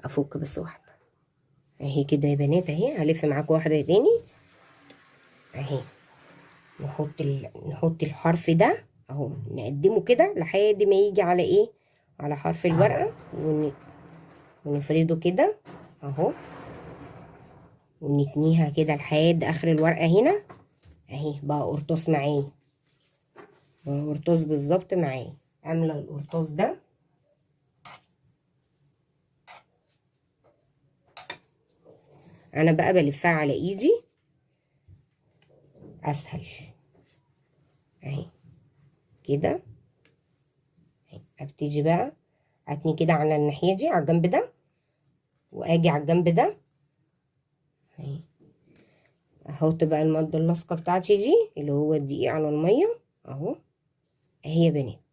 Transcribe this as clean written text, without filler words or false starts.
افك بس واحده اهي كده يا بنات اهي. هلف معاكم واحده تاني اهي. نحط الحرف ده اهو، نقدمه كده لحد ما يجي على ايه، على حرف الورقه، ونفرده كده اهو، ونتنيها كده لحد اخر الورقه هنا اهي. بقى قرطاس معايا، بقى قرطاس بالظبط معايا. املى القرطاس ده انا بقى بلفها على ايدي اسهل اهي كده. ابتدي بقى اتني كده على الناحيه دي، على الجنب ده، واجي على الجنب ده اهي. احط بقى الماده اللاصقه بتاعتي دي اللي هو الدقيق على الميه اهو اهي يا بنات.